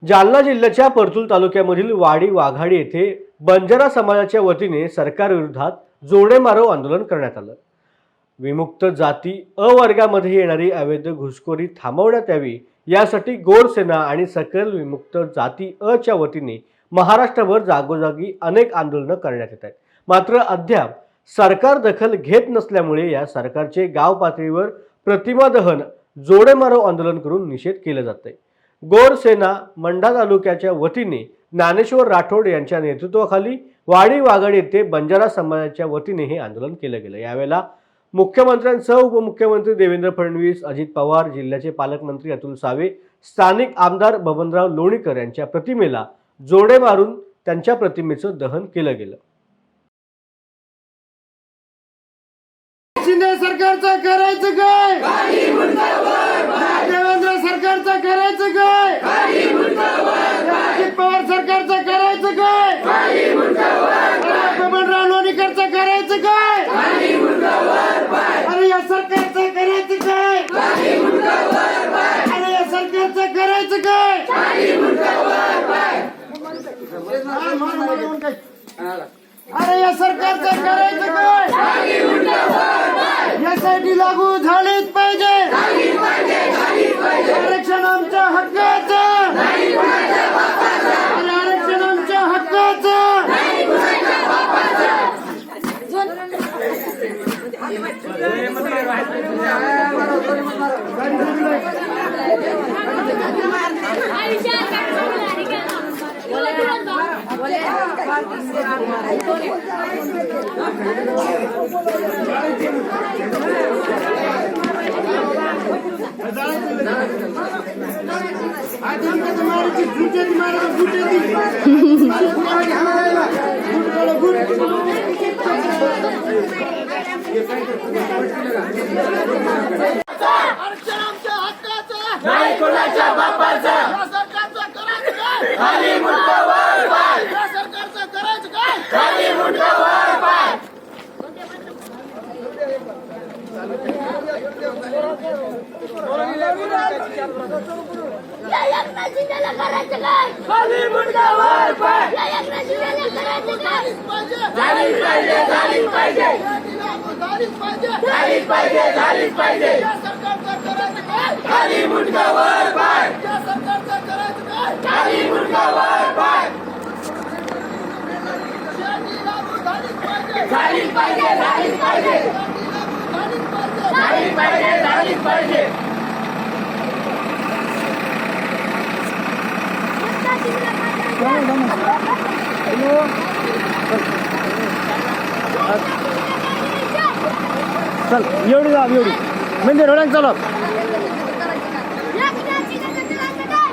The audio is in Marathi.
जालना जिल्ह्याच्या परतूर तालुक्यामधील वाडी वाघाडी येथे बंजारा समाजाच्या वतीने सरकारविरोधात जोडेमारो आंदोलन करण्यात आलं। विमुक्त जाती अ वर्गामध्ये येणारी अवैध घुसखोरी थांबवण्यात यावी यासाठी गोरसेना आणि सकल विमुक्त जाती अ च्या वतीने महाराष्ट्रभर जागोजागी अनेक आंदोलनं करण्यात येत आहेत। मात्र अद्याप सरकार दखल घेत नसल्यामुळे या सरकारचे गाव पातळीवर प्रतिमा दहन जोडेमारो आंदोलन करून निषेध केला जात आहे। गोरसेना मंडा तालुक्याच्या वतीने ज्ञानेश्वर राठोड यांच्या नेतृत्वाखाली वाडी वाघाडी येथे बंजारा समाजाच्या वतीने हे आंदोलन केलं गेलं। यावेळेला मुख्यमंत्र्यांसह उपमुख्यमंत्री देवेंद्र फडणवीस, अजित पवार, जिल्ह्याचे पालकमंत्री अतुल सावे, स्थानिक आमदार बबनराव लोणीकर यांच्या प्रतिमेला जोडे मारून त्यांच्या प्रतिमेचं दहन केलं गेलं। शिंदे सरकारचं करायचं काय? देवेंद्र सरकारचं करायचं काय? अजित पवार सरकारचं करायचं काय? बबनराव लोणीकरचं करायचं काय? अरे या सरकारचं करायचं काय? अरे या सरकारचं करायचं काय? अरे या सरकारचं करायचं काय? यासाठी लागू झालीच पाहिजे। आरक्षण आमच्या हक्काचं, आरक्षण आमच्या हक्काचं। नाही कोणाच्या बापाचा सरकारचं करायचं काय? खाली मुंडका वर पाय. सरकारचं करायचं काय? खाली मुंडका वर पाय. या एकनाथ शिंदेला करायचं काय? खाली मुंडका वर पाय. या एकनाथ शिंदेला करायचं काय? झालीच पाहिजे, झालीच पाहिजे, झालीच पाहिजे, झालीच पाहिजे. सरकारचं करायचं काय? खाली मुंडका वर पाय. सरकारचं करायचं काय? खाली मुंडका वर पाय. झालीच पाहिजे, झालीच पाहिजे, झालीच पाहिजे, झालीच पाहिजे. चल एवढी जा एवढी म्हणजे रोडांग चालव। एकनाथ शिंदेला करायचं काय?